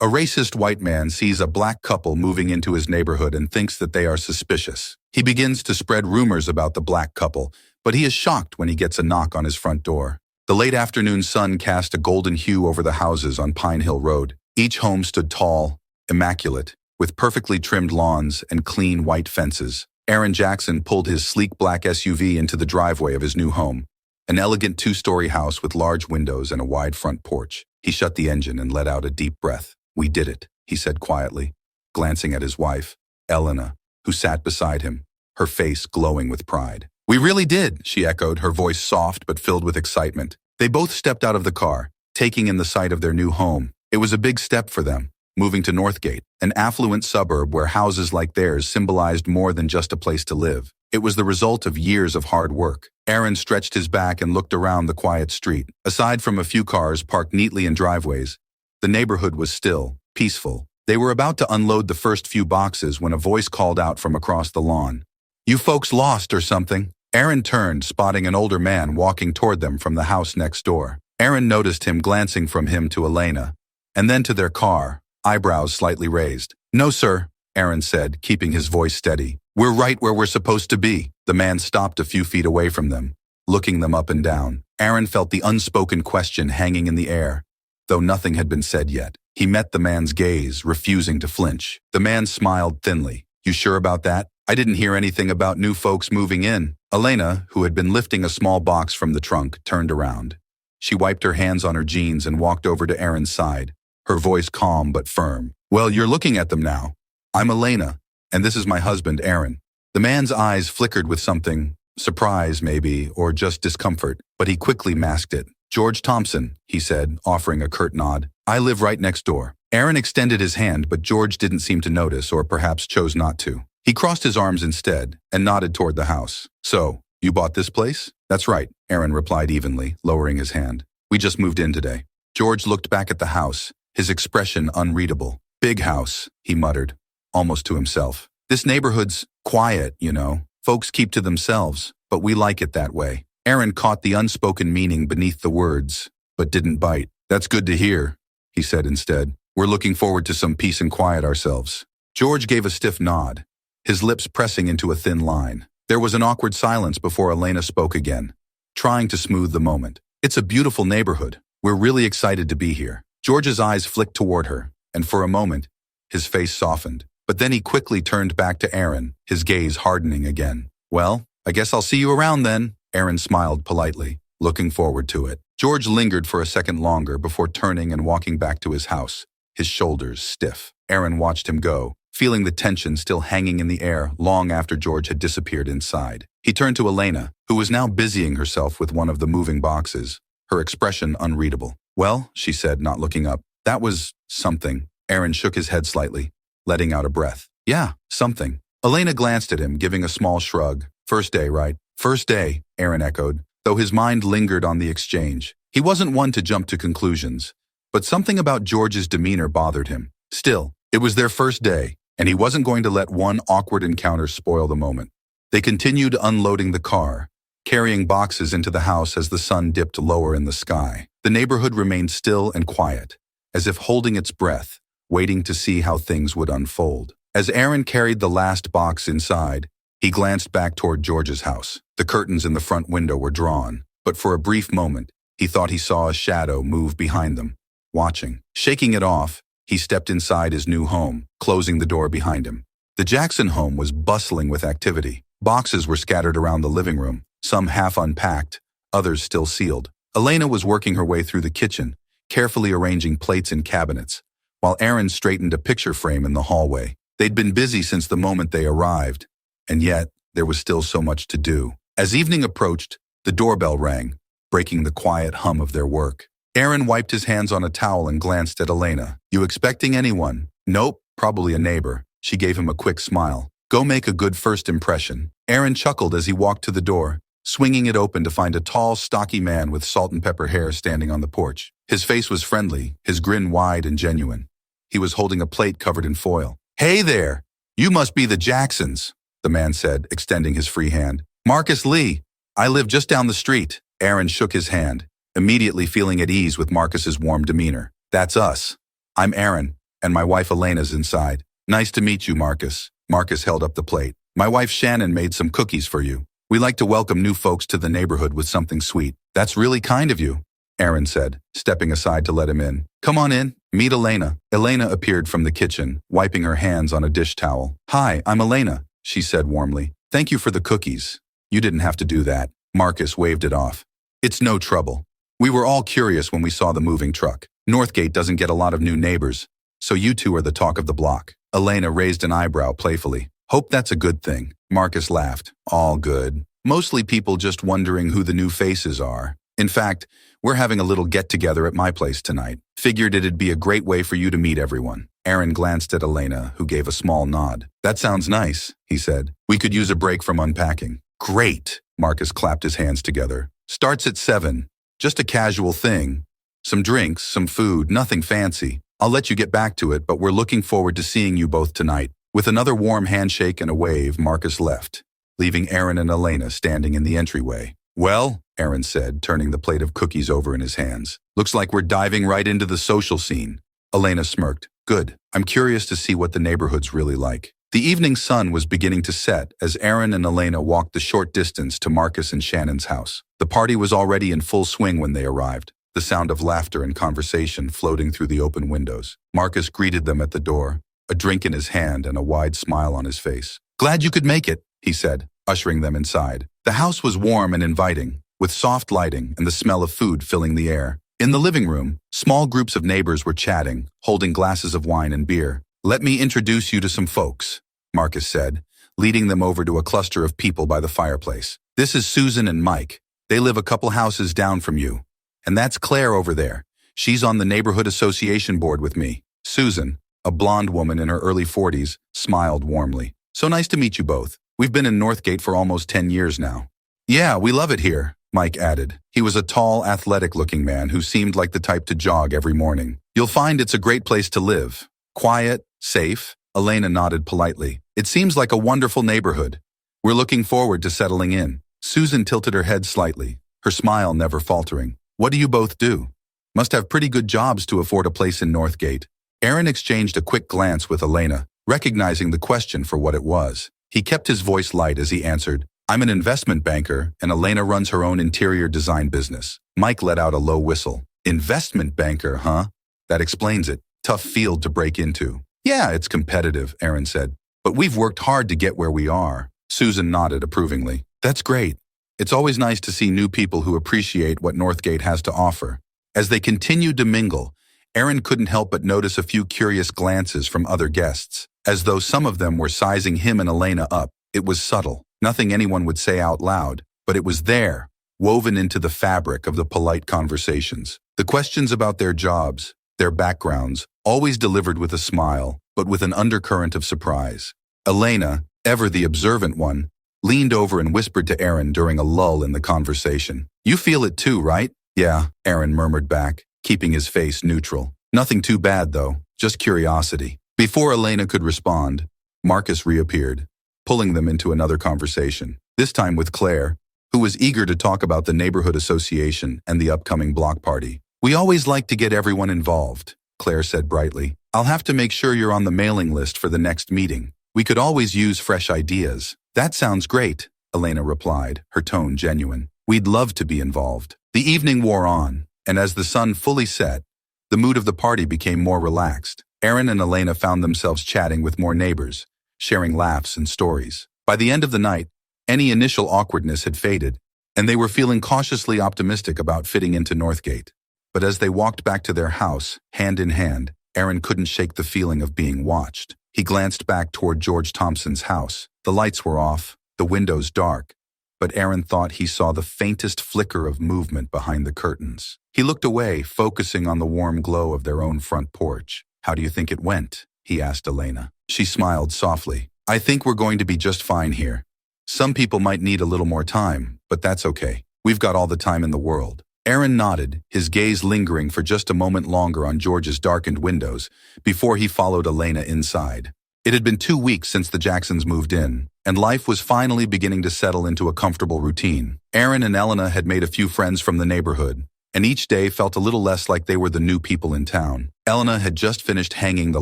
A racist white man sees a black couple moving into his neighborhood and thinks that they are suspicious. He begins to spread rumors about the black couple, but he is shocked when he gets a knock on his front door. The late afternoon sun cast a golden hue over the houses on Pine Hill Road. Each home stood tall, immaculate, with perfectly trimmed lawns and clean white fences. Aaron Jackson pulled his sleek black SUV into the driveway of his new home, an elegant two-story house with large windows and a wide front porch. He shut the engine and let out a deep breath. "We did it," he said quietly, glancing at his wife, Elena, who sat beside him, her face glowing with pride. "We really did," she echoed, her voice soft but filled with excitement. They both stepped out of the car, taking in the sight of their new home. It was a big step for them, moving to Northgate, an affluent suburb where houses like theirs symbolized more than just a place to live. It was the result of years of hard work. Aaron stretched his back and looked around the quiet street. Aside from a few cars parked neatly in driveways, the neighborhood was still, peaceful. They were about to unload the first few boxes when a voice called out from across the lawn. "You folks lost or something?" Aaron turned, spotting an older man walking toward them from the house next door. Aaron noticed him glancing from him to Elena, and then to their car, eyebrows slightly raised. "No, sir," Aaron said, keeping his voice steady. "We're right where we're supposed to be." The man stopped a few feet away from them, looking them up and down. Aaron felt the unspoken question hanging in the air, though nothing had been said yet. He met the man's gaze, refusing to flinch. The man smiled thinly. "You sure about that? I didn't hear anything about new folks moving in." Elena, who had been lifting a small box from the trunk, turned around. She wiped her hands on her jeans and walked over to Aaron's side, her voice calm but firm. "Well, you're looking at them now. I'm Elena, and this is my husband, Aaron." The man's eyes flickered with something, surprise maybe, or just discomfort, but he quickly masked it. "George Thompson," he said, offering a curt nod. "I live right next door." Aaron extended his hand, but George didn't seem to notice, or perhaps chose not to. He crossed his arms instead and nodded toward the house. "So, you bought this place?" "That's right," Aaron replied evenly, lowering his hand. "We just moved in today." George looked back at the house, his expression unreadable. "Big house," he muttered, almost to himself. "This neighborhood's quiet, you know. Folks keep to themselves, but we like it that way." Aaron caught the unspoken meaning beneath the words, but didn't bite. "That's good to hear," he said instead. "We're looking forward to some peace and quiet ourselves." George gave a stiff nod, his lips pressing into a thin line. There was an awkward silence before Elena spoke again, trying to smooth the moment. "It's a beautiful neighborhood. We're really excited to be here." George's eyes flicked toward her, and for a moment, his face softened. But then he quickly turned back to Aaron, his gaze hardening again. "Well, I guess I'll see you around then." Aaron smiled politely, looking forward to it. George lingered for a second longer before turning and walking back to his house, his shoulders stiff. Aaron watched him go, feeling the tension still hanging in the air long after George had disappeared inside. He turned to Elena, who was now busying herself with one of the moving boxes, her expression unreadable. "Well," she said, not looking up, "that was something." Aaron shook his head slightly, letting out a breath. "Yeah, something." Elena glanced at him, giving a small shrug. "First day, right?" "First day," Aaron echoed, though his mind lingered on the exchange. He wasn't one to jump to conclusions, but something about George's demeanor bothered him. Still, it was their first day, and he wasn't going to let one awkward encounter spoil the moment. They continued unloading the car, carrying boxes into the house as the sun dipped lower in the sky. The neighborhood remained still and quiet, as if holding its breath, waiting to see how things would unfold. As Aaron carried the last box inside, he glanced back toward George's house. The curtains in the front window were drawn, but for a brief moment, he thought he saw a shadow move behind them, watching. Shaking it off, he stepped inside his new home, closing the door behind him. The Jackson home was bustling with activity. Boxes were scattered around the living room, some half unpacked, others still sealed. Elena was working her way through the kitchen, carefully arranging plates in cabinets, while Aaron straightened a picture frame in the hallway. They'd been busy since the moment they arrived, and yet there was still so much to do. As evening approached, the doorbell rang, breaking the quiet hum of their work. Aaron wiped his hands on a towel and glanced at Elena. "You expecting anyone?" "Nope, probably a neighbor." She gave him a quick smile. "Go make a good first impression." Aaron chuckled as he walked to the door, swinging it open to find a tall, stocky man with salt and pepper hair standing on the porch. His face was friendly, his grin wide and genuine. He was holding a plate covered in foil. "Hey there! You must be the Jacksons," the man said, extending his free hand. "Marcus Lee. I live just down the street." Aaron shook his hand, immediately feeling at ease with Marcus's warm demeanor. "That's us. I'm Aaron. And my wife Elena's inside. Nice to meet you, Marcus. Marcus held up the plate. My wife Shannon made some cookies for you. We like to welcome new folks to the neighborhood with something sweet. That's really kind of you, Aaron said, stepping aside to let him in. Come on in, meet Elena. Elena appeared from the kitchen, wiping her hands on a dish towel. Hi, I'm Elena, she said warmly. Thank you for the cookies. You didn't have to do that. Marcus waved it off. It's no trouble. We were all curious when we saw the moving truck. Northgate doesn't get a lot of new neighbors, so you two are the talk of the block. Elena raised an eyebrow playfully. Hope that's a good thing. Marcus laughed. All good. Mostly people just wondering who the new faces are. In fact, we're having a little get-together at my place tonight. Figured it'd be a great way for you to meet everyone. Aaron glanced at Elena, who gave a small nod. That sounds nice, he said. We could use a break from unpacking. Great! Marcus clapped his hands together. Starts at 7. Just a casual thing. Some drinks, some food, nothing fancy. I'll let you get back to it, but we're looking forward to seeing you both tonight. With another warm handshake and a wave, Marcus left, leaving Aaron and Elena standing in the entryway. Well, Aaron said, turning the plate of cookies over in his hands. Looks like we're diving right into the social scene. Elena smirked. Good. I'm curious to see what the neighborhood's really like. The evening sun was beginning to set as Aaron and Elena walked the short distance to Marcus and Shannon's house. The party was already in full swing when they arrived, the sound of laughter and conversation floating through the open windows. Marcus greeted them at the door, a drink in his hand and a wide smile on his face. Glad you could make it, he said, ushering them inside. The house was warm and inviting, with soft lighting and the smell of food filling the air. In the living room, small groups of neighbors were chatting, holding glasses of wine and beer. Let me introduce you to some folks, Marcus said, leading them over to a cluster of people by the fireplace. This is Susan and Mike. They live a couple houses down from you. And that's Claire over there. She's on the neighborhood association board with me. Susan, a blonde woman in her early 40s, smiled warmly. So nice to meet you both. We've been in Northgate for almost 10 years now. Yeah, we love it here, Mike added. He was a tall, athletic-looking man who seemed like the type to jog every morning. You'll find it's a great place to live. Quiet, safe. Elena nodded politely. It seems like a wonderful neighborhood. We're looking forward to settling in. Susan tilted her head slightly, her smile never faltering. What do you both do? Must have pretty good jobs to afford a place in Northgate. Aaron exchanged a quick glance with Elena, recognizing the question for what it was. He kept his voice light as he answered, I'm an investment banker, and Elena runs her own interior design business. Mike let out a low whistle. Investment banker, huh? That explains it. Tough field to break into. Yeah, it's competitive, Aaron said. But we've worked hard to get where we are. Susan nodded approvingly. That's great. It's always nice to see new people who appreciate what Northgate has to offer. As they continued to mingle, Aaron couldn't help but notice a few curious glances from other guests, as though some of them were sizing him and Elena up. It was subtle, nothing anyone would say out loud, but it was there, woven into the fabric of the polite conversations. The questions about their jobs, their backgrounds, always delivered with a smile, but with an undercurrent of surprise. Elena, ever the observant one, leaned over and whispered to Aaron during a lull in the conversation. You feel it too, right? Yeah, Aaron murmured back, keeping his face neutral. Nothing too bad, though, just curiosity. Before Elena could respond, Marcus reappeared, pulling them into another conversation, this time with Claire, who was eager to talk about the neighborhood association and the upcoming block party. We always like to get everyone involved, Claire said brightly. I'll have to make sure you're on the mailing list for the next meeting. We could always use fresh ideas. That sounds great, Elena replied, her tone genuine. We'd love to be involved. The evening wore on, and as the sun fully set, the mood of the party became more relaxed. Aaron and Elena found themselves chatting with more neighbors, sharing laughs and stories. By the end of the night, any initial awkwardness had faded, and they were feeling cautiously optimistic about fitting into Northgate. But as they walked back to their house, hand in hand, Aaron couldn't shake the feeling of being watched. He glanced back toward George Thompson's house. The lights were off, the windows dark, but Aaron thought he saw the faintest flicker of movement behind the curtains. He looked away, focusing on the warm glow of their own front porch. How do you think it went? He asked Elena. She smiled softly. I think we're going to be just fine here. Some people might need a little more time, but that's okay. We've got all the time in the world. Aaron nodded, his gaze lingering for just a moment longer on George's darkened windows before he followed Elena inside. It had been 2 weeks since the Jacksons moved in, and life was finally beginning to settle into a comfortable routine. Aaron and Elena had made a few friends from the neighborhood, and each day felt a little less like they were the new people in town. Elena had just finished hanging the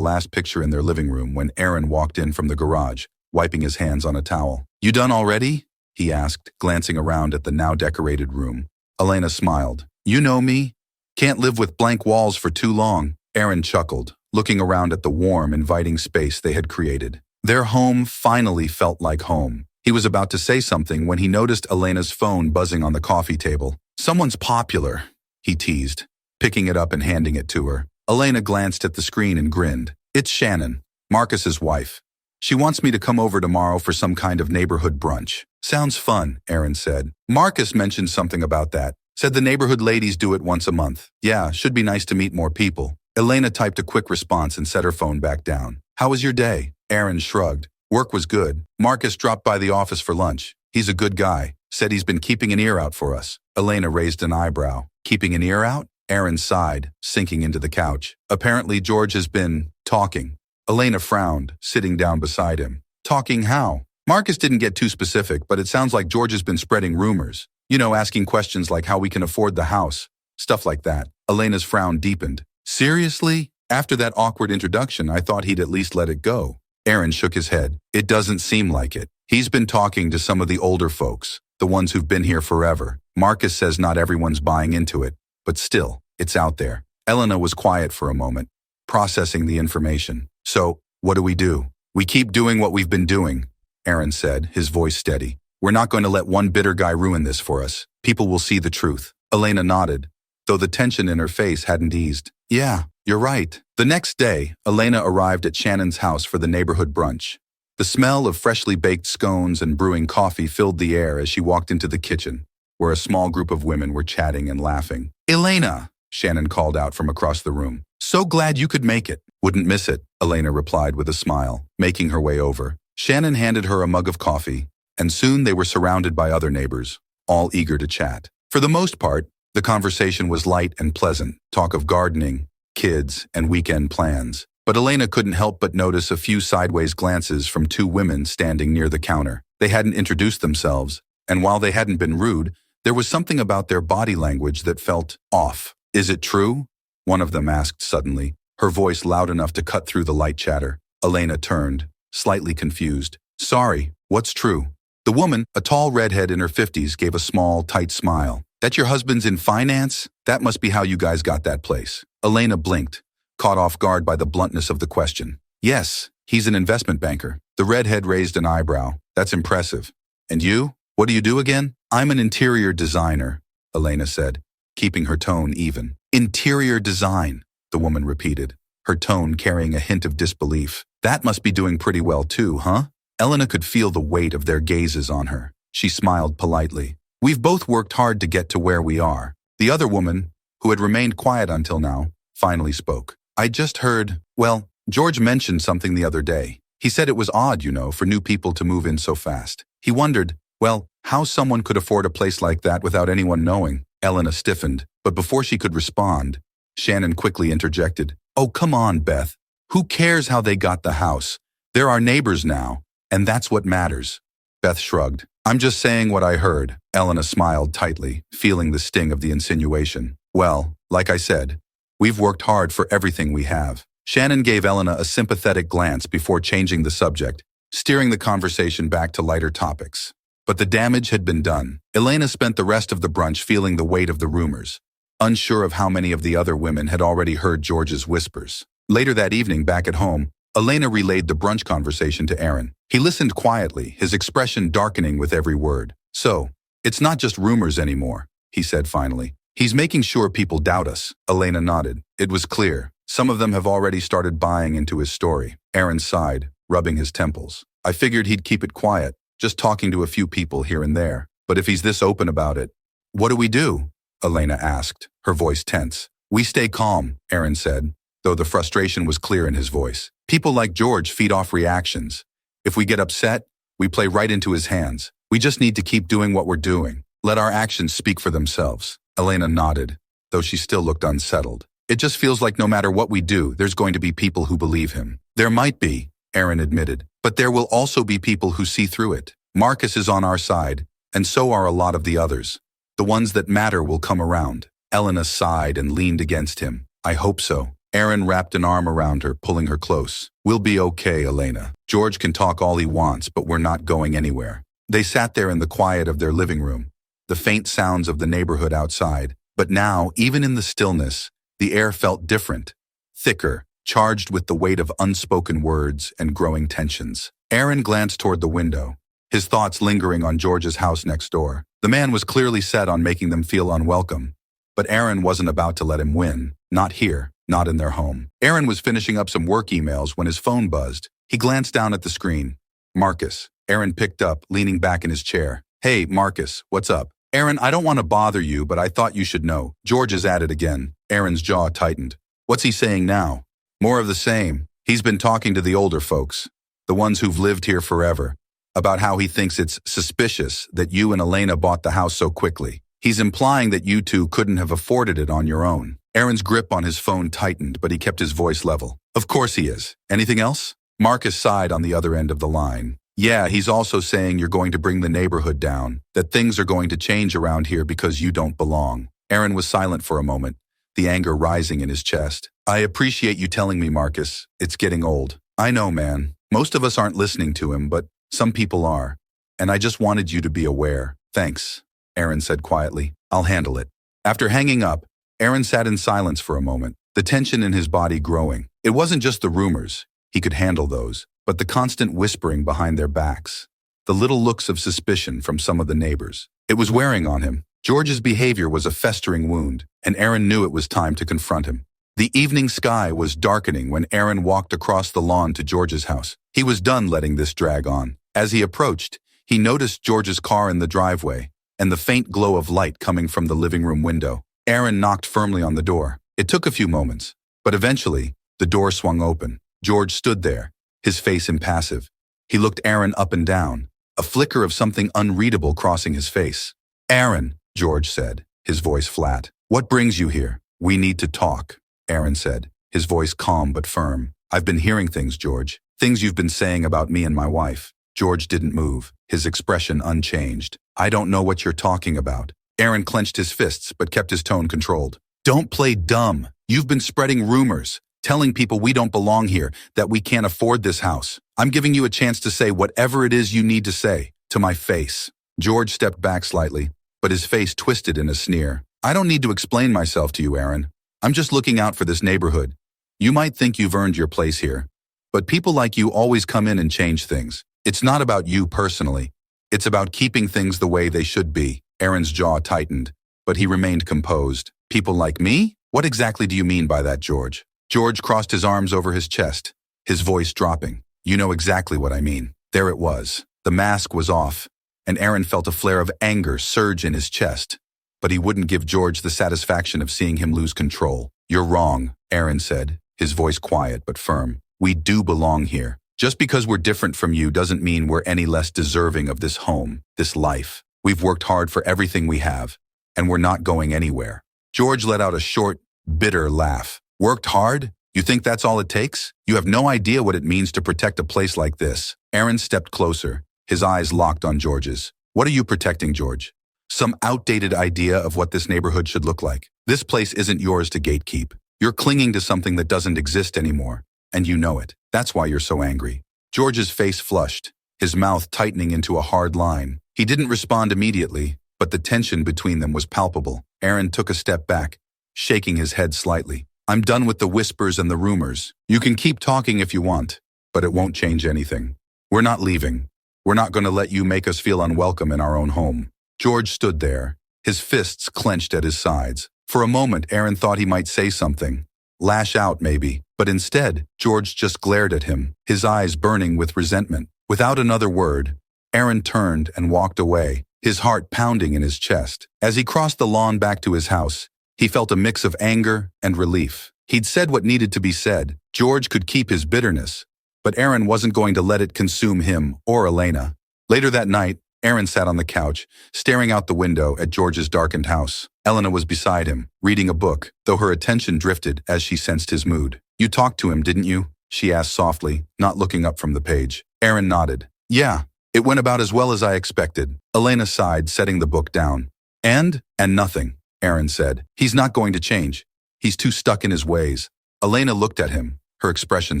last picture in their living room when Aaron walked in from the garage, wiping his hands on a towel. "You done already?" he asked, glancing around at the now decorated room. Elena smiled. "You know me. Can't live with blank walls for too long." Aaron chuckled, looking around at the warm, inviting space they had created. Their home finally felt like home. He was about to say something when he noticed Elena's phone buzzing on the coffee table. "Someone's popular," he teased, picking it up and handing it to her. Elena glanced at the screen and grinned. "It's Shannon, Marcus's wife. She wants me to come over tomorrow for some kind of neighborhood brunch." "Sounds fun," Aaron said. "Marcus mentioned something about that. Said the neighborhood ladies do it once a month. Yeah, should be nice to meet more people." Elena typed a quick response and set her phone back down. "How was your day?" Aaron shrugged. "Work was good. Marcus dropped by the office for lunch. He's a good guy. Said he's been keeping an ear out for us." Elena raised an eyebrow. "Keeping an ear out?" Aaron sighed, sinking into the couch. "Apparently George has been talking." Elena frowned, sitting down beside him. "Talking how?" Marcus didn't get too specific, but it sounds like George has been spreading rumors. You know, asking questions like how we can afford the house. Stuff like that. Elena's frown deepened. "Seriously? After that awkward introduction, I thought he'd at least let it go." Aaron shook his head. "It doesn't seem like it. He's been talking to some of the older folks, the ones who've been here forever. Marcus says not everyone's buying into it, but still, it's out there." Elena was quiet for a moment, processing the information. "So, what do we do?" "We keep doing what we've been doing," Aaron said, his voice steady. "We're not going to let one bitter guy ruin this for us. People will see the truth." Elena nodded, though the tension in her face hadn't eased. "Yeah, you're right." The next day, Elena arrived at Shannon's house for the neighborhood brunch. The smell of freshly baked scones and brewing coffee filled the air as she walked into the kitchen, where a small group of women were chatting and laughing. "Elena," Shannon called out from across the room. "So glad you could make it." "Wouldn't miss it," Elena replied with a smile, making her way over. Shannon handed her a mug of coffee, and soon they were surrounded by other neighbors, all eager to chat. For the most part, the conversation was light and pleasant, talk of gardening, kids, and weekend plans. But Elena couldn't help but notice a few sideways glances from two women standing near the counter. They hadn't introduced themselves, and while they hadn't been rude, there was something about their body language that felt off. "Is it true?" one of them asked suddenly, her voice loud enough to cut through the light chatter. Elena turned, slightly confused. "Sorry, what's true?" The woman, a tall redhead in her 50s, gave a small, tight smile. "That your husband's in finance? That must be how you guys got that place." Elena blinked, caught off guard by the bluntness of the question. "Yes, he's an investment banker." The redhead raised an eyebrow. "That's impressive. And you? What do you do again?" "I'm an interior designer," Elena said, keeping her tone even. "Interior design," the woman repeated, her tone carrying a hint of disbelief. "That must be doing pretty well too, huh?" Elena could feel the weight of their gazes on her. She smiled politely. "We've both worked hard to get to where we are." The other woman, who had remained quiet until now, finally spoke. "I just heard, well, George mentioned something the other day. He said it was odd, you know, for new people to move in so fast. He wondered, well, how someone could afford a place like that without anyone knowing." Elena stiffened, but before she could respond, Shannon quickly interjected. "Oh, come on, Beth. Who cares how they got the house? They're our neighbors now, and that's what matters." Beth shrugged. "I'm just saying what I heard." Elena smiled tightly, feeling the sting of the insinuation. "Well, like I said, we've worked hard for everything we have." Shannon gave Elena a sympathetic glance before changing the subject, steering the conversation back to lighter topics. But the damage had been done. Elena spent the rest of the brunch feeling the weight of the rumors, unsure of how many of the other women had already heard George's whispers. Later that evening, back at home, Elena relayed the brunch conversation to Aaron. He listened quietly, his expression darkening with every word. "So, it's not just rumors anymore," he said finally. "He's making sure people doubt us." Elena nodded. It was clear. Some of them have already started buying into his story. Aaron sighed, rubbing his temples. "I figured he'd keep it quiet, just talking to a few people here and there. But if he's this open about it..." "What do we do?" Elena asked, her voice tense. "We stay calm," Aaron said, though the frustration was clear in his voice. "People like George feed off reactions. If we get upset, we play right into his hands. We just need to keep doing what we're doing. Let our actions speak for themselves." Elena nodded, though she still looked unsettled. "It just feels like no matter what we do, there's going to be people who believe him." "There might be," Aaron admitted, "but there will also be people who see through it. Marcus is on our side, and so are a lot of the others. The ones that matter will come around." Elena sighed and leaned against him. I hope so. Aaron wrapped an arm around her, pulling her close. We'll be okay, Elena. George can talk all he wants, but we're not going anywhere. They sat there in the quiet of their living room, the faint sounds of the neighborhood outside. But now, even in the stillness, the air felt different, thicker, charged with the weight of unspoken words and growing tensions. Aaron glanced toward the window, his thoughts lingering on George's house next door. The man was clearly set on making them feel unwelcome, but Aaron wasn't about to let him win. Not here, not in their home. Aaron was finishing up some work emails when his phone buzzed. He glanced down at the screen. Marcus. Aaron picked up, leaning back in his chair. Hey, Marcus, what's up? Aaron, I don't want to bother you, but I thought you should know. George is at it again. Aaron's jaw tightened. What's he saying now? More of the same. He's been talking to the older folks, the ones who've lived here forever, about how he thinks it's suspicious that you and Elena bought the house so quickly. He's implying that you two couldn't have afforded it on your own. Aaron's grip on his phone tightened, but he kept his voice level. Of course he is. Anything else? Marcus sighed on the other end of the line. Yeah, he's also saying you're going to bring the neighborhood down, that things are going to change around here because you don't belong. Aaron was silent for a moment, the anger rising in his chest. I appreciate you telling me, Marcus. It's getting old. I know, man. Most of us aren't listening to him, but some people are. And I just wanted you to be aware. Thanks, Aaron said quietly. I'll handle it. After hanging up, Aaron sat in silence for a moment, the tension in his body growing. It wasn't just the rumors. He could handle those. But the constant whispering behind their backs, the little looks of suspicion from some of the neighbors. It was wearing on him. George's behavior was a festering wound, and Aaron knew it was time to confront him. The evening sky was darkening when Aaron walked across the lawn to George's house. He was done letting this drag on. As he approached, he noticed George's car in the driveway and the faint glow of light coming from the living room window. Aaron knocked firmly on the door. It took a few moments, but eventually, the door swung open. George stood there, his face impassive. He looked Aaron up and down, a flicker of something unreadable crossing his face. Aaron, George said, his voice flat. What brings you here? We need to talk, Aaron said, his voice calm but firm. I've been hearing things, George. Things you've been saying about me and my wife. George didn't move, his expression unchanged. I don't know what you're talking about. Aaron clenched his fists but kept his tone controlled. Don't play dumb. You've been spreading rumors, telling people we don't belong here, that we can't afford this house. I'm giving you a chance to say whatever it is you need to say, to my face. George stepped back slightly, but his face twisted in a sneer. I don't need to explain myself to you, Aaron. I'm just looking out for this neighborhood. You might think you've earned your place here, but people like you always come in and change things. It's not about you personally. It's about keeping things the way they should be. Aaron's jaw tightened, but he remained composed. People like me? What exactly do you mean by that, George? George crossed his arms over his chest, his voice dropping. You know exactly what I mean. There it was. The mask was off, and Aaron felt a flare of anger surge in his chest. But he wouldn't give George the satisfaction of seeing him lose control. You're wrong, Aaron said, his voice quiet but firm. We do belong here. Just because we're different from you doesn't mean we're any less deserving of this home, this life. We've worked hard for everything we have, and we're not going anywhere. George let out a short, bitter laugh. Worked hard? You think that's all it takes? You have no idea what it means to protect a place like this. Aaron stepped closer, his eyes locked on George's. What are you protecting, George? Some outdated idea of what this neighborhood should look like. This place isn't yours to gatekeep. You're clinging to something that doesn't exist anymore, and you know it. That's why you're so angry. George's face flushed, his mouth tightening into a hard line. He didn't respond immediately, but the tension between them was palpable. Aaron took a step back, shaking his head slightly. I'm done with the whispers and the rumors. You can keep talking if you want, but it won't change anything. We're not leaving. We're not going to let you make us feel unwelcome in our own home. George stood there, his fists clenched at his sides. For a moment, Aaron thought he might say something. Lash out, maybe. But instead, George just glared at him, his eyes burning with resentment. Without another word, Aaron turned and walked away, his heart pounding in his chest. As he crossed the lawn back to his house, he felt a mix of anger and relief. He'd said what needed to be said. George could keep his bitterness, but Aaron wasn't going to let it consume him or Elena. Later that night, Aaron sat on the couch, staring out the window at George's darkened house. Elena was beside him, reading a book, though her attention drifted as she sensed his mood. You talked to him, didn't you? She asked softly, not looking up from the page. Aaron nodded. Yeah, it went about as well as I expected. Elena sighed, setting the book down. And nothing. Aaron said. He's not going to change. He's too stuck in his ways. Elena looked at him, her expression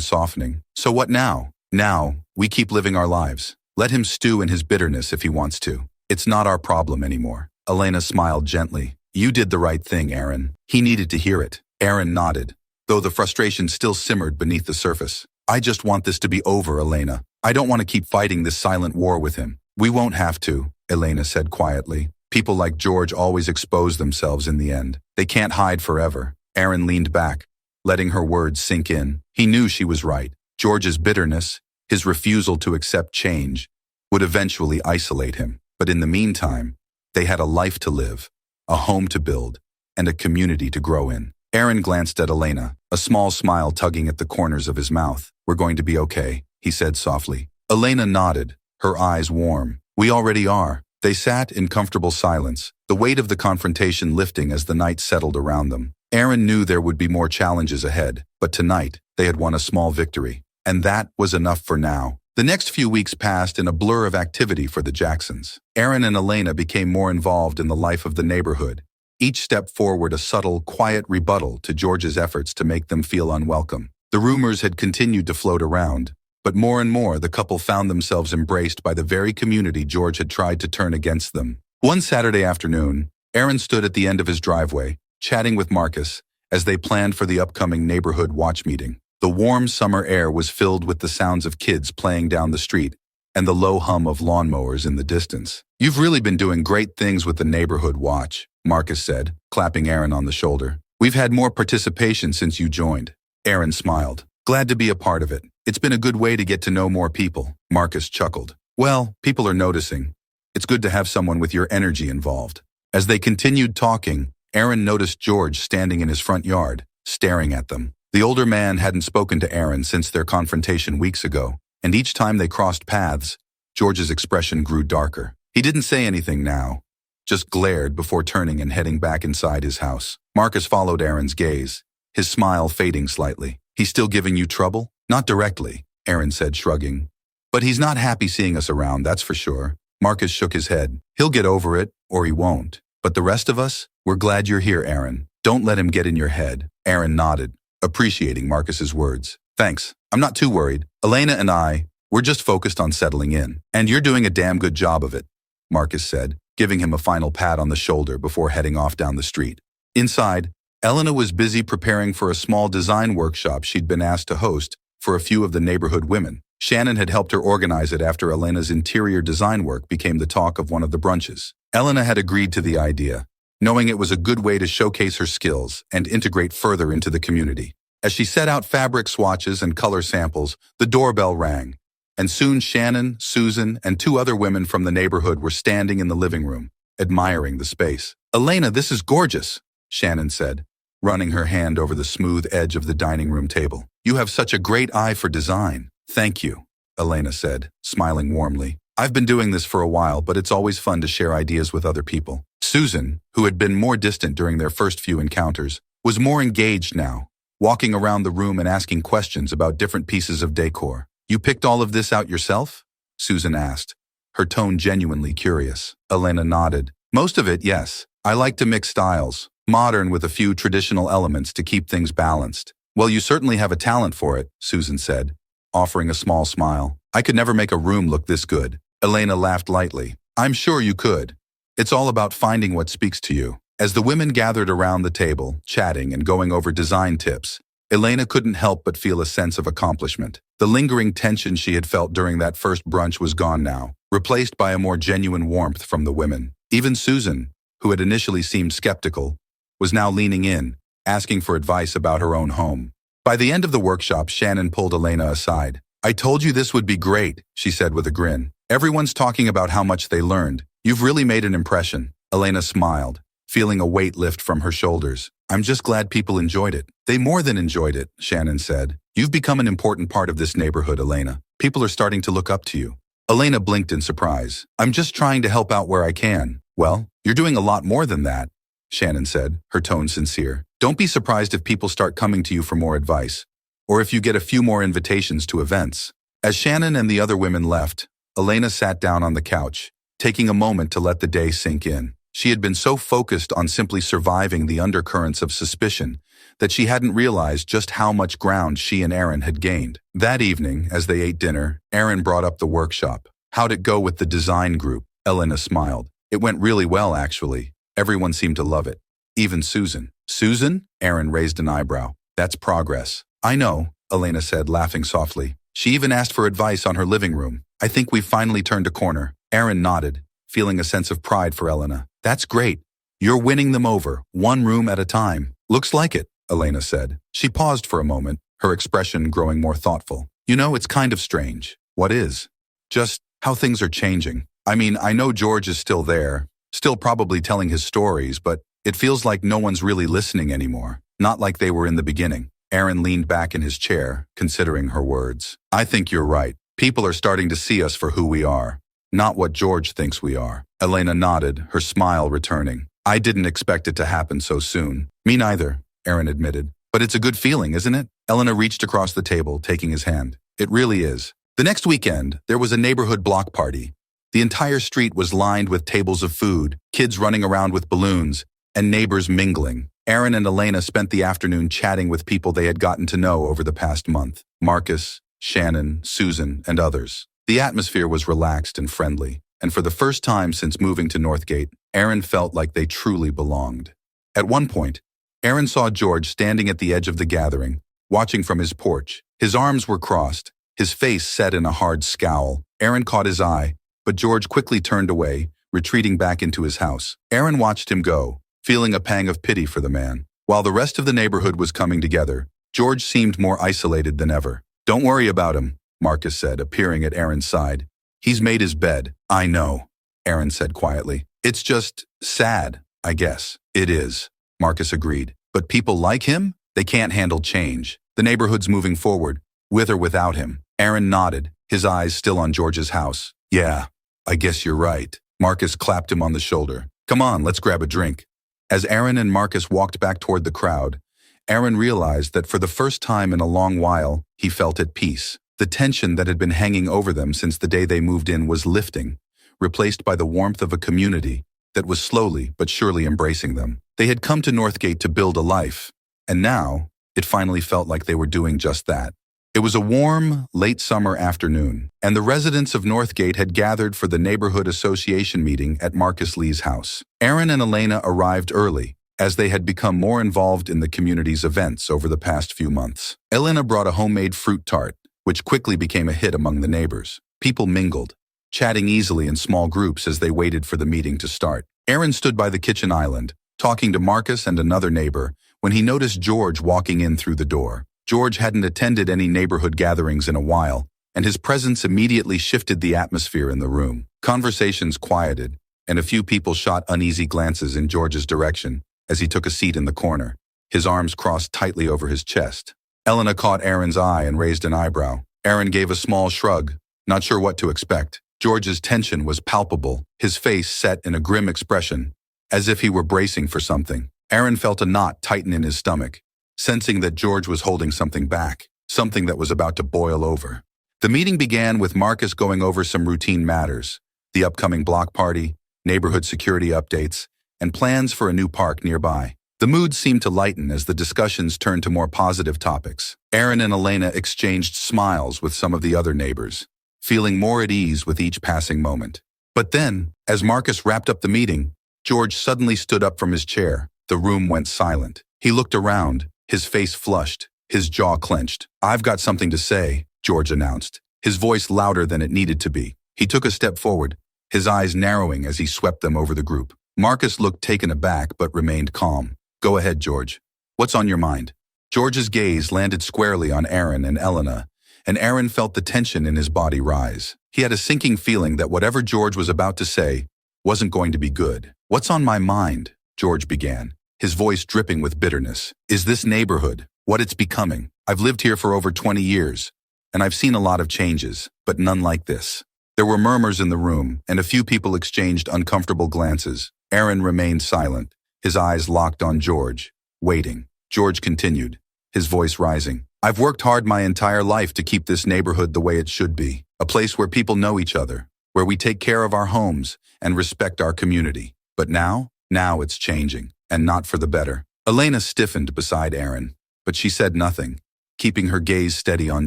softening. So what now? Now, we keep living our lives. Let him stew in his bitterness if he wants to. It's not our problem anymore. Elena smiled gently. You did the right thing, Aaron. He needed to hear it. Aaron nodded, though the frustration still simmered beneath the surface. I just want this to be over, Elena. I don't want to keep fighting this silent war with him. We won't have to, Elena said quietly. People like George always expose themselves in the end. They can't hide forever. Aaron leaned back, letting her words sink in. He knew she was right. George's bitterness, his refusal to accept change, would eventually isolate him. But in the meantime, they had a life to live, a home to build, and a community to grow in. Aaron glanced at Elena, a small smile tugging at the corners of his mouth. We're going to be okay, he said softly. Elena nodded, her eyes warm. We already are. They sat in comfortable silence, the weight of the confrontation lifting as the night settled around them. Aaron knew there would be more challenges ahead, but tonight, they had won a small victory. And that was enough for now. The next few weeks passed in a blur of activity for the Jacksons. Aaron and Elena became more involved in the life of the neighborhood, each step forward a subtle, quiet rebuttal to George's efforts to make them feel unwelcome. The rumors had continued to float around, but more and more the couple found themselves embraced by the very community George had tried to turn against them. One Saturday afternoon, Aaron stood at the end of his driveway, chatting with Marcus, as they planned for the upcoming neighborhood watch meeting. The warm summer air was filled with the sounds of kids playing down the street and the low hum of lawnmowers in the distance. You've really been doing great things with the neighborhood watch, Marcus said, clapping Aaron on the shoulder. We've had more participation since you joined. Aaron smiled. Glad to be a part of it. It's been a good way to get to know more people. Marcus chuckled. Well, people are noticing. It's good to have someone with your energy involved. As they continued talking, Aaron noticed George standing in his front yard, staring at them. The older man hadn't spoken to Aaron since their confrontation weeks ago, and each time they crossed paths, George's expression grew darker. He didn't say anything now, just glared before turning and heading back inside his house. Marcus followed Aaron's gaze, his smile fading slightly. He's still giving you trouble? Not directly, Aaron said, shrugging. But he's not happy seeing us around, that's for sure. Marcus shook his head. He'll get over it, or he won't. But the rest of us, we're glad you're here, Aaron. Don't let him get in your head. Aaron nodded, appreciating Marcus's words. Thanks. I'm not too worried. Elena and we're just focused on settling in. And you're doing a damn good job of it, Marcus said, giving him a final pat on the shoulder before heading off down the street. Inside, Elena was busy preparing for a small design workshop she'd been asked to host for a few of the neighborhood women. Shannon had helped her organize it after Elena's interior design work became the talk of one of the brunches. Elena had agreed to the idea, knowing it was a good way to showcase her skills and integrate further into the community. As she set out fabric swatches and color samples, the doorbell rang, and soon Shannon, Susan, and two other women from the neighborhood were standing in the living room, admiring the space. Elena, this is gorgeous, Shannon said, running her hand over the smooth edge of the dining room table. You have such a great eye for design. Thank you, Elena said, smiling warmly. I've been doing this for a while, but it's always fun to share ideas with other people. Susan, who had been more distant during their first few encounters, was more engaged now, walking around the room and asking questions about different pieces of decor. You picked all of this out yourself? Susan asked, her tone genuinely curious. Elena nodded. Most of it, yes. I like to mix styles, modern with a few traditional elements to keep things balanced. Well, you certainly have a talent for it, Susan said, offering a small smile. I could never make a room look this good. Elena laughed lightly. I'm sure you could. It's all about finding what speaks to you. As the women gathered around the table, chatting and going over design tips, Elena couldn't help but feel a sense of accomplishment. The lingering tension she had felt during that first brunch was gone now, replaced by a more genuine warmth from the women. Even Susan, who had initially seemed skeptical, was now leaning in, asking for advice about her own home. By the end of the workshop, Shannon pulled Elena aside. I told you this would be great, she said with a grin. Everyone's talking about how much they learned. You've really made an impression. Elena smiled, feeling a weight lift from her shoulders. I'm just glad people enjoyed it. They more than enjoyed it, Shannon said. You've become an important part of this neighborhood, Elena. People are starting to look up to you. Elena blinked in surprise. I'm just trying to help out where I can. Well, you're doing a lot more than that, Shannon said, her tone sincere. Don't be surprised if people start coming to you for more advice, or if you get a few more invitations to events. As Shannon and the other women left, Elena sat down on the couch, taking a moment to let the day sink in. She had been so focused on simply surviving the undercurrents of suspicion that she hadn't realized just how much ground she and Aaron had gained. That evening, as they ate dinner, Aaron brought up the workshop. "How'd it go with the design group?" Elena smiled. "It went really well, actually. Everyone seemed to love it. Even Susan." "Susan?" Aaron raised an eyebrow. "That's progress." "I know," Elena said, laughing softly. "She even asked for advice on her living room. I think we've finally turned a corner." Aaron nodded, feeling a sense of pride for Elena. "That's great. You're winning them over, one room at a time." "Looks like it," Elena said. She paused for a moment, her expression growing more thoughtful. "You know, it's kind of strange." "What is?" "Just how things are changing. I mean, I know George is still there, still probably telling his stories, but it feels like no one's really listening anymore. Not like they were in the beginning." Aaron leaned back in his chair, considering her words. "I think you're right. People are starting to see us for who we are, not what George thinks we are." Elena nodded, her smile returning. "I didn't expect it to happen so soon." "Me neither," Aaron admitted. "But it's a good feeling, isn't it?" Elena reached across the table, taking his hand. "It really is." The next weekend, there was a neighborhood block party. The entire street was lined with tables of food, kids running around with balloons, and neighbors mingling. Aaron and Elena spent the afternoon chatting with people they had gotten to know over the past month. Marcus, Shannon, Susan, and others. The atmosphere was relaxed and friendly, and for the first time since moving to Northgate, Aaron felt like they truly belonged. At one point, Aaron saw George standing at the edge of the gathering, watching from his porch. His arms were crossed, his face set in a hard scowl. Aaron caught his eye, but George quickly turned away, retreating back into his house. Aaron watched him go, feeling a pang of pity for the man. While the rest of the neighborhood was coming together, George seemed more isolated than ever. "Don't worry about him," Marcus said, appearing at Aaron's side. "He's made his bed." "I know," Aaron said quietly. "It's just sad, I guess." "It is," Marcus agreed. "But people like him? They can't handle change. The neighborhood's moving forward, with or without him." Aaron nodded, his eyes still on George's house. "Yeah, I guess you're right." Marcus clapped him on the shoulder. "Come on, let's grab a drink." As Aaron and Marcus walked back toward the crowd, Aaron realized that for the first time in a long while, he felt at peace. The tension that had been hanging over them since the day they moved in was lifting, replaced by the warmth of a community that was slowly but surely embracing them. They had come to Northgate to build a life, and now it finally felt like they were doing just that. It was a warm, late summer afternoon, and the residents of Northgate had gathered for the neighborhood association meeting at Marcus Lee's house. Aaron and Elena arrived early, as they had become more involved in the community's events over the past few months. Elena brought a homemade fruit tart, which quickly became a hit among the neighbors. People mingled, chatting easily in small groups as they waited for the meeting to start. Aaron stood by the kitchen island, talking to Marcus and another neighbor, when he noticed George walking in through the door. George hadn't attended any neighborhood gatherings in a while, and his presence immediately shifted the atmosphere in the room. Conversations quieted, and a few people shot uneasy glances in George's direction as he took a seat in the corner, his arms crossed tightly over his chest. Elena caught Aaron's eye and raised an eyebrow. Aaron gave a small shrug, not sure what to expect. George's tension was palpable, his face set in a grim expression, as if he were bracing for something. Aaron felt a knot tighten in his stomach, sensing that George was holding something back, something that was about to boil over. The meeting began with Marcus going over some routine matters, the upcoming block party, neighborhood security updates, and plans for a new park nearby. The mood seemed to lighten as the discussions turned to more positive topics. Aaron and Elena exchanged smiles with some of the other neighbors, feeling more at ease with each passing moment. But then, as Marcus wrapped up the meeting, George suddenly stood up from his chair. The room went silent. He looked around, his face flushed, his jaw clenched. "I've got something to say," George announced, his voice louder than it needed to be. He took a step forward, his eyes narrowing as he swept them over the group. Marcus looked taken aback but remained calm. "Go ahead, George. What's on your mind?" George's gaze landed squarely on Aaron and Elena, and Aaron felt the tension in his body rise. He had a sinking feeling that whatever George was about to say wasn't going to be good. "What's on my mind?" George began, his voice dripping with bitterness. "Is this neighborhood, what it's becoming. I've lived here for over 20 years, and I've seen a lot of changes, but none like this." There were murmurs in the room, and a few people exchanged uncomfortable glances. Aaron remained silent, his eyes locked on George, waiting. George continued, his voice rising. "I've worked hard my entire life to keep this neighborhood the way it should be, a place where people know each other, where we take care of our homes and respect our community. But now it's changing, and not for the better. Elena stiffened beside Aaron, but she said nothing, keeping her gaze steady on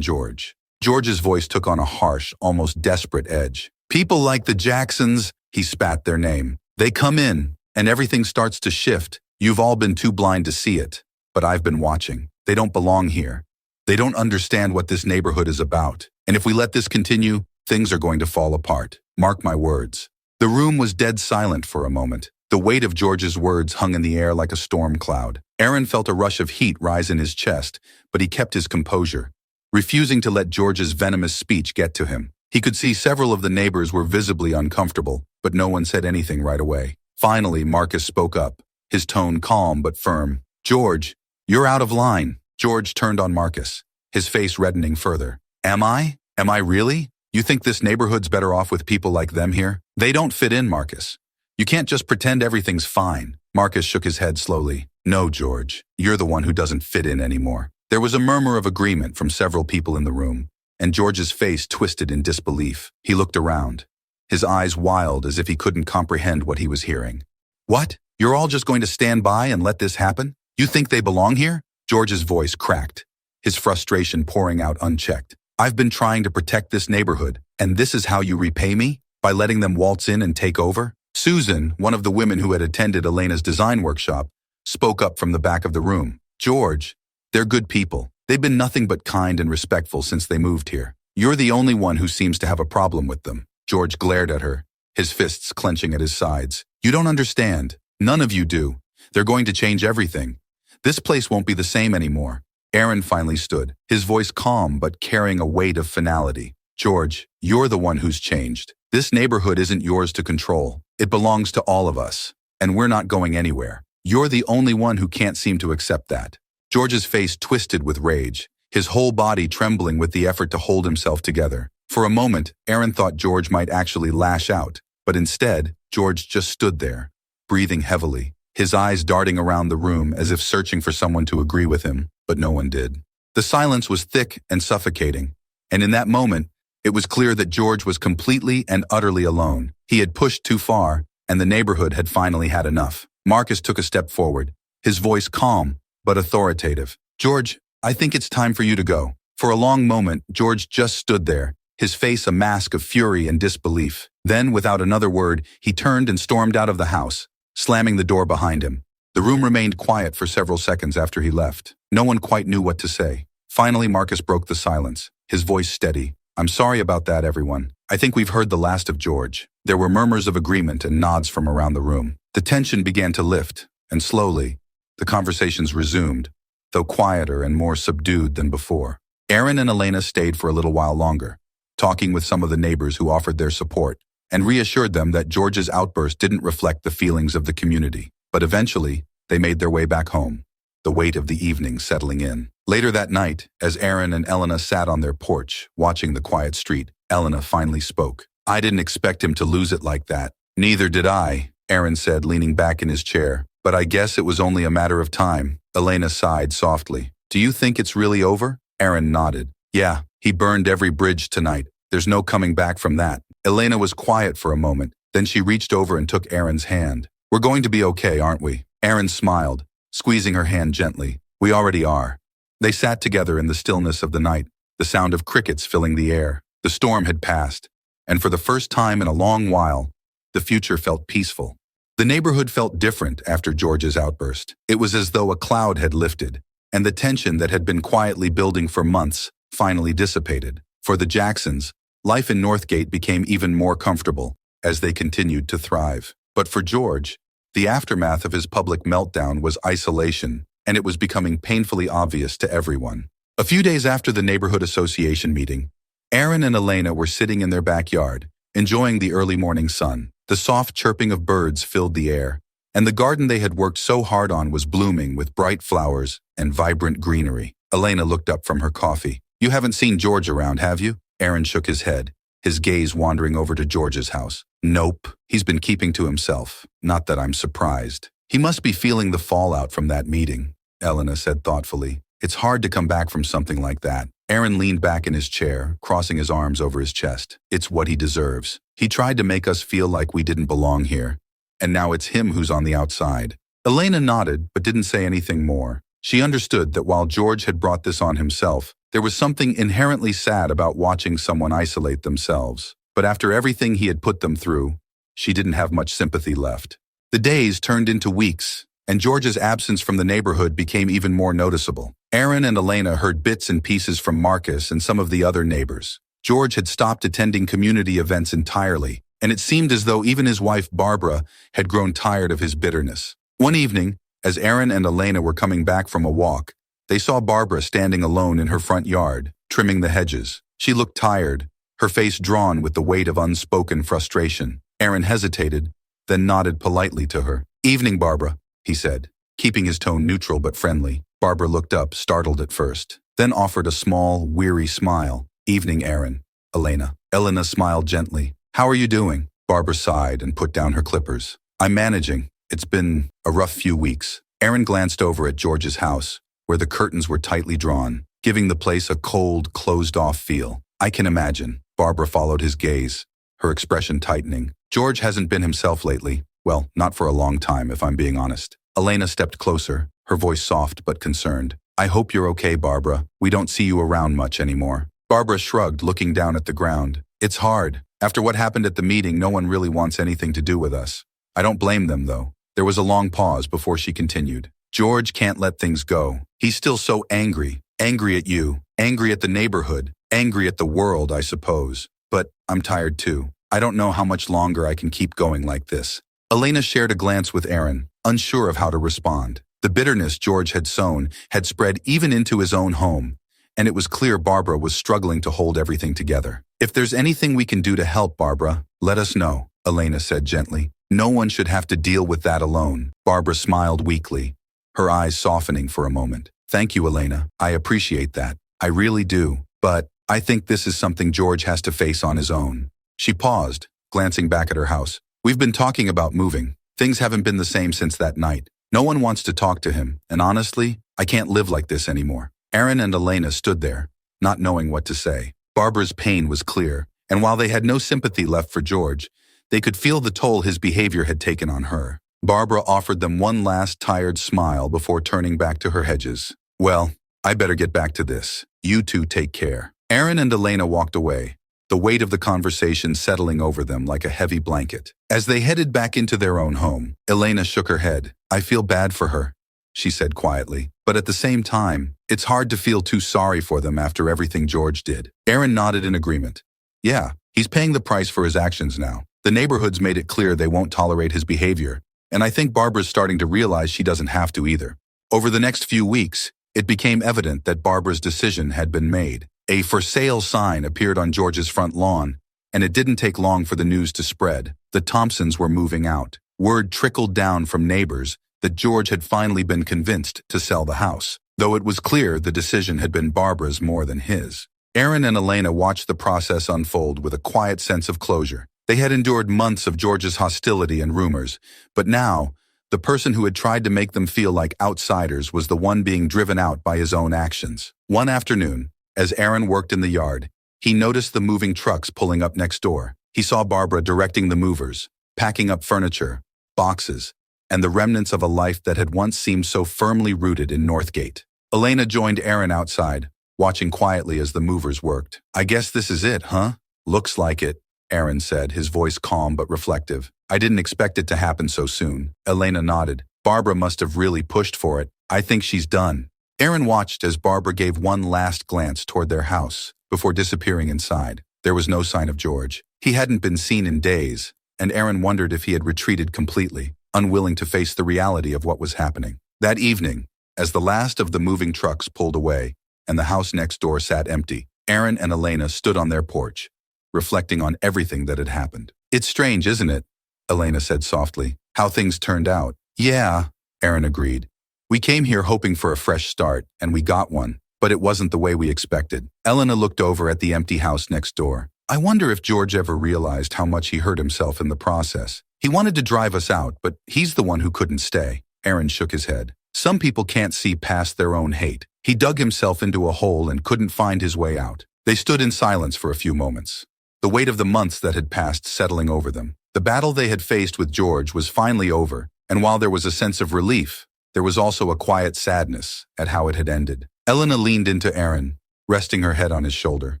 George. George's voice took on a harsh, almost desperate edge. People like the Jacksons, he spat their name. They come in, and everything starts to shift. You've all been too blind to see it, but I've been watching. They don't belong here. They don't understand what this neighborhood is about. And if we let this continue, things are going to fall apart. Mark my words. The room was dead silent for a moment. The weight of George's words hung in the air like a storm cloud. Aaron felt a rush of heat rise in his chest, but he kept his composure, refusing to let George's venomous speech get to him. He could see several of the neighbors were visibly uncomfortable, but no one said anything right away. Finally, Marcus spoke up, his tone calm but firm. George, you're out of line. George turned on Marcus, his face reddening further. Am I? Am I really? You think this neighborhood's better off with people like them here? They don't fit in, Marcus. You can't just pretend everything's fine. Marcus shook his head slowly. No, George, you're the one who doesn't fit in anymore. There was a murmur of agreement from several people in the room, and George's face twisted in disbelief. He looked around, his eyes wild as if he couldn't comprehend what he was hearing. What? You're all just going to stand by and let this happen? You think they belong here? George's voice cracked, his frustration pouring out unchecked. I've been trying to protect this neighborhood, and this is how you repay me? By letting them waltz in and take over? Susan, one of the women who had attended Elena's design workshop, spoke up from the back of the room. George, they're good people. They've been nothing but kind and respectful since they moved here. You're the only one who seems to have a problem with them. George glared at her, his fists clenching at his sides. You don't understand. None of you do. They're going to change everything. This place won't be the same anymore. Aaron finally stood, his voice calm but carrying a weight of finality. George, you're the one who's changed. This neighborhood isn't yours to control. It belongs to all of us, and we're not going anywhere. You're the only one who can't seem to accept that. George's face twisted with rage, his whole body trembling with the effort to hold himself together. For a moment, Aaron thought George might actually lash out, but instead, George just stood there, breathing heavily, his eyes darting around the room as if searching for someone to agree with him, but no one did. The silence was thick and suffocating, and in that moment, it was clear that George was completely and utterly alone. He had pushed too far, and the neighborhood had finally had enough. Marcus took a step forward, his voice calm but authoritative. George, I think it's time for you to go. For a long moment, George just stood there, his face a mask of fury and disbelief. Then, without another word, he turned and stormed out of the house, slamming the door behind him. The room remained quiet for several seconds after he left. No one quite knew what to say. Finally, Marcus broke the silence, his voice steady. I'm sorry about that, everyone. I think we've heard the last of George. There were murmurs of agreement and nods from around the room. The tension began to lift, and slowly, the conversations resumed, though quieter and more subdued than before. Aaron and Elena stayed for a little while longer, talking with some of the neighbors who offered their support, and reassured them that George's outburst didn't reflect the feelings of the community. But eventually, they made their way back home, the weight of the evening settling in. Later that night, as Aaron and Elena sat on their porch, watching the quiet street, Elena finally spoke. I didn't expect him to lose it like that. Neither did I, Aaron said, leaning back in his chair. But I guess it was only a matter of time. Elena sighed softly. Do you think it's really over? Aaron nodded. Yeah, he burned every bridge tonight. There's no coming back from that. Elena was quiet for a moment. Then she reached over and took Aaron's hand. We're going to be okay, aren't we? Aaron smiled, squeezing her hand gently. We already are. They sat together in the stillness of the night, the sound of crickets filling the air. The storm had passed, and for the first time in a long while, the future felt peaceful. The neighborhood felt different after George's outburst. It was as though a cloud had lifted, and the tension that had been quietly building for months finally dissipated. For the Jacksons, life in Northgate became even more comfortable as they continued to thrive. But for George, the aftermath of his public meltdown was isolation, and it was becoming painfully obvious to everyone. A few days after the neighborhood association meeting, Aaron and Elena were sitting in their backyard, enjoying the early morning sun. The soft chirping of birds filled the air, and the garden they had worked so hard on was blooming with bright flowers and vibrant greenery. Elena looked up from her coffee. You haven't seen George around, have you? Aaron shook his head, his gaze wandering over to George's house. Nope, he's been keeping to himself. Not that I'm surprised. He must be feeling the fallout from that meeting, Elena said thoughtfully. It's hard to come back from something like that. Aaron leaned back in his chair, crossing his arms over his chest. It's what he deserves. He tried to make us feel like we didn't belong here, and now it's him who's on the outside. Elena nodded, but didn't say anything more. She understood that while George had brought this on himself, there was something inherently sad about watching someone isolate themselves. But after everything he had put them through, she didn't have much sympathy left. The days turned into weeks, and George's absence from the neighborhood became even more noticeable. Aaron and Elena heard bits and pieces from Marcus and some of the other neighbors. George had stopped attending community events entirely, and it seemed as though even his wife Barbara had grown tired of his bitterness. One evening, as Aaron and Elena were coming back from a walk, they saw Barbara standing alone in her front yard, trimming the hedges. She looked tired, her face drawn with the weight of unspoken frustration. Aaron hesitated, then nodded politely to her. "Evening, Barbara," he said, keeping his tone neutral but friendly. Barbara looked up, startled at first, then offered a small, weary smile. "Evening, Aaron." "Elena." Elena smiled gently. "How are you doing?" Barbara sighed and put down her clippers. "I'm managing. It's been a rough few weeks." Aaron glanced over at George's house, where the curtains were tightly drawn, giving the place a cold, closed-off feel. "I can imagine." Barbara followed his gaze, her expression tightening. "George hasn't been himself lately. Well, not for a long time, if I'm being honest." Elena stepped closer, her voice soft but concerned. "I hope you're okay, Barbara. We don't see you around much anymore." Barbara shrugged, looking down at the ground. "It's hard. After what happened at the meeting, no one really wants anything to do with us. I don't blame them, though." There was a long pause before she continued. "George can't let things go. He's still so angry. Angry at you. Angry at the neighborhood. Angry at the world, I suppose. But I'm tired too. I don't know how much longer I can keep going like this." Elena shared a glance with Aaron, unsure of how to respond. The bitterness George had sown had spread even into his own home, and it was clear Barbara was struggling to hold everything together. "If there's anything we can do to help, Barbara, let us know," Elena said gently. "No one should have to deal with that alone." Barbara smiled weakly, her eyes softening for a moment. "Thank you, Elena. I appreciate that. I really do. But I think this is something George has to face on his own." She paused, glancing back at her house. "We've been talking about moving. Things haven't been the same since that night. No one wants to talk to him, and honestly, I can't live like this anymore." Aaron and Elena stood there, not knowing what to say. Barbara's pain was clear, and while they had no sympathy left for George, they could feel the toll his behavior had taken on her. Barbara offered them one last tired smile before turning back to her hedges. "Well, I better get back to this. You two take care." Aaron and Elena walked away, the weight of the conversation settling over them like a heavy blanket. As they headed back into their own home, Elena shook her head. "I feel bad for her," she said quietly. "But at the same time, it's hard to feel too sorry for them after everything George did." Aaron nodded in agreement. "Yeah, he's paying the price for his actions now. The neighborhood's made it clear they won't tolerate his behavior, and I think Barbara's starting to realize she doesn't have to either." Over the next few weeks, it became evident that Barbara's decision had been made. A "for sale" sign appeared on George's front lawn, and it didn't take long for the news to spread. The Thompsons were moving out. Word trickled down from neighbors that George had finally been convinced to sell the house, though it was clear the decision had been Barbara's more than his. Aaron and Elena watched the process unfold with a quiet sense of closure. They had endured months of George's hostility and rumors, but now, the person who had tried to make them feel like outsiders was the one being driven out by his own actions. One afternoon, as Aaron worked in the yard, he noticed the moving trucks pulling up next door. He saw Barbara directing the movers, packing up furniture, boxes, and the remnants of a life that had once seemed so firmly rooted in Northgate. Elena joined Aaron outside, watching quietly as the movers worked. "I guess this is it, huh?" "Looks like it," Aaron said, his voice calm but reflective. "I didn't expect it to happen so soon." Elena nodded. "Barbara must have really pushed for it. I think she's done." Aaron watched as Barbara gave one last glance toward their house before disappearing inside. There was no sign of George. He hadn't been seen in days, and Aaron wondered if he had retreated completely, unwilling to face the reality of what was happening. That evening, as the last of the moving trucks pulled away and the house next door sat empty, Aaron and Elena stood on their porch, reflecting on everything that had happened. "It's strange, isn't it?" Elena said softly. "How things turned out." "Yeah," Aaron agreed. "We came here hoping for a fresh start, and we got one, but it wasn't the way we expected." Elena looked over at the empty house next door. "I wonder if George ever realized how much he hurt himself in the process. He wanted to drive us out, but he's the one who couldn't stay." Aaron shook his head. "Some people can't see past their own hate. He dug himself into a hole and couldn't find his way out." They stood in silence for a few moments, the weight of the months that had passed settling over them. The battle they had faced with George was finally over, and while there was a sense of relief, there was also a quiet sadness at how it had ended. Elena leaned into Aaron, resting her head on his shoulder.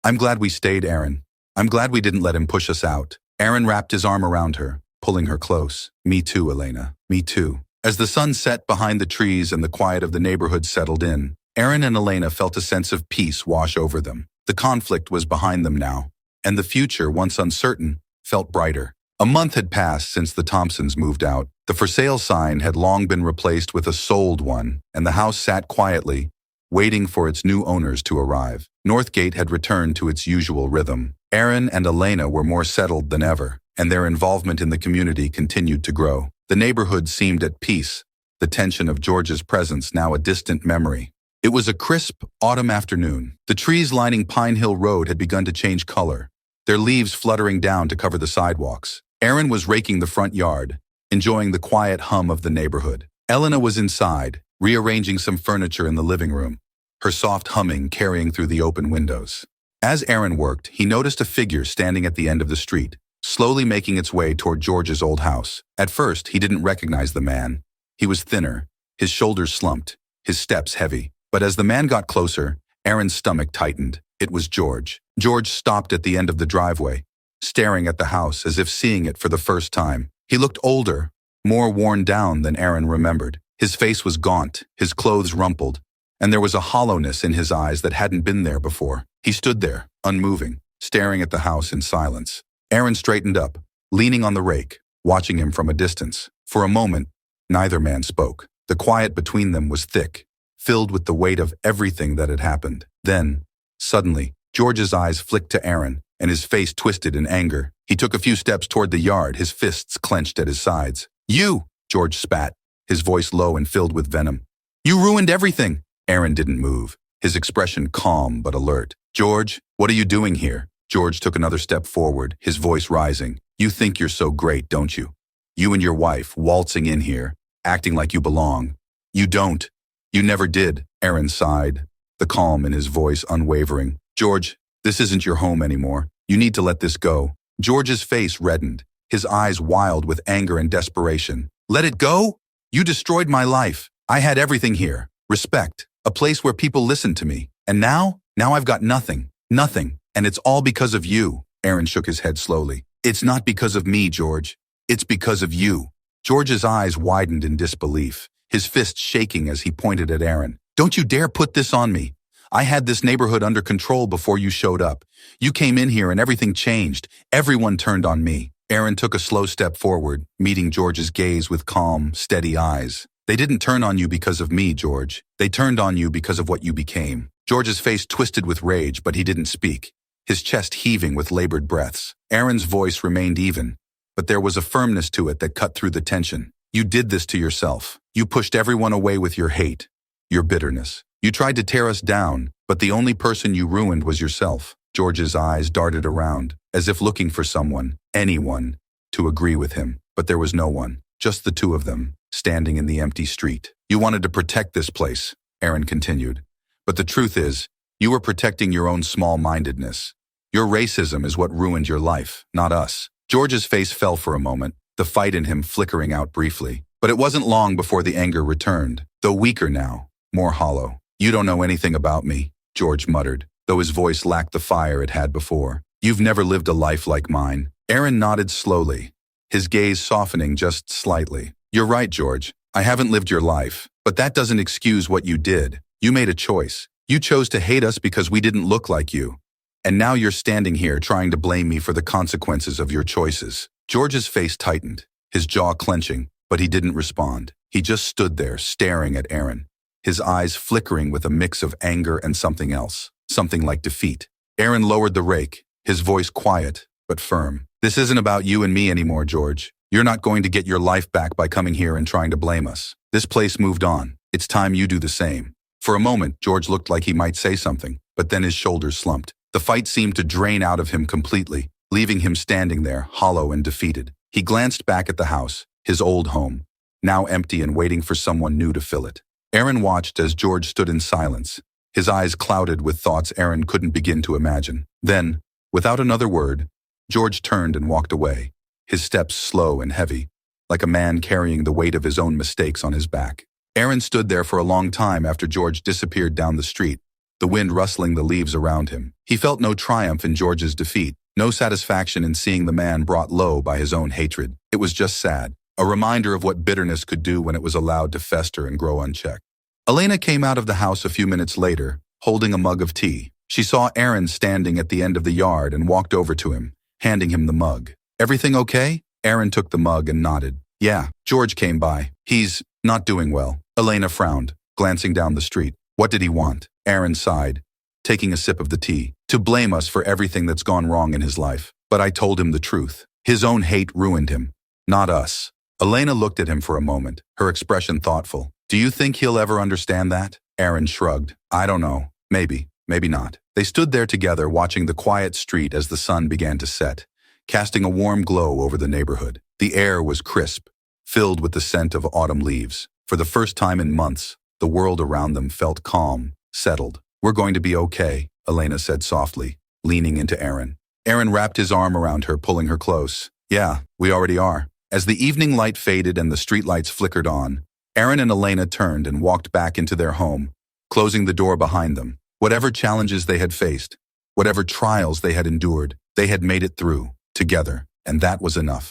"I'm glad we stayed, Aaron. I'm glad we didn't let him push us out." Aaron wrapped his arm around her, pulling her close. "Me too, Elena. Me too." As the sun set behind the trees and the quiet of the neighborhood settled in, Aaron and Elena felt a sense of peace wash over them. The conflict was behind them now, and the future, once uncertain, felt brighter. A month had passed since the Thompsons moved out. The for sale sign had long been replaced with a sold one, and the house sat quietly, waiting for its new owners to arrive. Northgate had returned to its usual rhythm. Aaron and Elena were more settled than ever, and their involvement in the community continued to grow. The neighborhood seemed at peace, the tension of George's presence now a distant memory. It was a crisp, autumn afternoon. The trees lining Pine Hill Road had begun to change color, their leaves fluttering down to cover the sidewalks. Aaron was raking the front yard, enjoying the quiet hum of the neighborhood. Elena was inside, rearranging some furniture in the living room, her soft humming carrying through the open windows. As Aaron worked, he noticed a figure standing at the end of the street, slowly making its way toward George's old house. At first, he didn't recognize the man. He was thinner, his shoulders slumped, his steps heavy. But as the man got closer, Aaron's stomach tightened. It was George. George stopped at the end of the driveway, staring at the house as if seeing it for the first time. He looked older, more worn down than Aaron remembered. His face was gaunt, his clothes rumpled, and there was a hollowness in his eyes that hadn't been there before. He stood there, unmoving, staring at the house in silence. Aaron straightened up, leaning on the rake, watching him from a distance. For a moment, neither man spoke. The quiet between them was thick, filled with the weight of everything that had happened. Then, suddenly, George's eyes flicked to Aaron, and his face twisted in anger. He took a few steps toward the yard, his fists clenched at his sides. "You!" George spat, his voice low and filled with venom. "You ruined everything!" Aaron didn't move, his expression calm but alert. "George, what are you doing here?" George took another step forward, his voice rising. "You think you're so great, don't you? You and your wife waltzing in here, acting like you belong. You don't. You never did." Aaron sighed, the calm in his voice unwavering. "George, this isn't your home anymore. You need to let this go." George's face reddened, his eyes wild with anger and desperation. "Let it go? You destroyed my life. I had everything here. Respect, a place where people listened to me. And now I've got nothing. Nothing. And it's all because of you." Aaron shook his head slowly. "It's not because of me, George. It's because of you." George's eyes widened in disbelief, his fist shaking as he pointed at Aaron. "Don't you dare put this on me. I had this neighborhood under control before you showed up. You came in here and everything changed. Everyone turned on me." Aaron took a slow step forward, meeting George's gaze with calm, steady eyes. "They didn't turn on you because of me, George. They turned on you because of what you became." George's face twisted with rage, but he didn't speak, his chest heaving with labored breaths. Aaron's voice remained even, but there was a firmness to it that cut through the tension. "You did this to yourself. You pushed everyone away with your hate, your bitterness. You tried to tear us down, but the only person you ruined was yourself." George's eyes darted around, as if looking for someone, anyone, to agree with him. But there was no one, just the two of them, standing in the empty street. "You wanted to protect this place," Aaron continued. "But the truth is, you were protecting your own small-mindedness. Your racism is what ruined your life, not us." George's face fell for a moment, the fight in him flickering out briefly. But it wasn't long before the anger returned, though weaker now, more hollow. "You don't know anything about me," George muttered, though his voice lacked the fire it had before. "You've never lived a life like mine." Aaron nodded slowly, his gaze softening just slightly. "You're right, George. I haven't lived your life, but that doesn't excuse what you did. You made a choice. You chose to hate us because we didn't look like you. And now you're standing here trying to blame me for the consequences of your choices." George's face tightened, his jaw clenching, but he didn't respond. He just stood there, staring at Aaron, his eyes flickering with a mix of anger and something else, something like defeat. Aaron lowered the rake, his voice quiet but firm. "This isn't about you and me anymore, George. You're not going to get your life back by coming here and trying to blame us. This place moved on. It's time you do the same." For a moment, George looked like he might say something, but then his shoulders slumped. The fight seemed to drain out of him completely, leaving him standing there, hollow and defeated. He glanced back at the house, his old home, now empty and waiting for someone new to fill it. Aaron watched as George stood in silence, his eyes clouded with thoughts Aaron couldn't begin to imagine. Then, without another word, George turned and walked away, his steps slow and heavy, like a man carrying the weight of his own mistakes on his back. Aaron stood there for a long time after George disappeared down the street, the wind rustling the leaves around him. He felt no triumph in George's defeat, no satisfaction in seeing the man brought low by his own hatred. It was just sad, a reminder of what bitterness could do when it was allowed to fester and grow unchecked. Elena came out of the house a few minutes later, holding a mug of tea. She saw Aaron standing at the end of the yard and walked over to him, handing him the mug. "Everything okay?" Aaron took the mug and nodded. "Yeah, George came by. He's not doing well." Elena frowned, glancing down the street. "What did he want?" Aaron sighed, taking a sip of the tea. "To blame us for everything that's gone wrong in his life. But I told him the truth. His own hate ruined him, not us." Elena looked at him for a moment, her expression thoughtful. "Do you think he'll ever understand that?" Aaron shrugged. "I don't know. Maybe not." They stood there together, watching the quiet street as the sun began to set, casting a warm glow over the neighborhood. The air was crisp, filled with the scent of autumn leaves. For the first time in months, the world around them felt calm, settled. "We're going to be okay," Elena said softly, leaning into Aaron. Aaron wrapped his arm around her, pulling her close. "Yeah, we already are." As the evening light faded and the streetlights flickered on, Aaron and Elena turned and walked back into their home, closing the door behind them. Whatever challenges they had faced, whatever trials they had endured, they had made it through, together, and that was enough.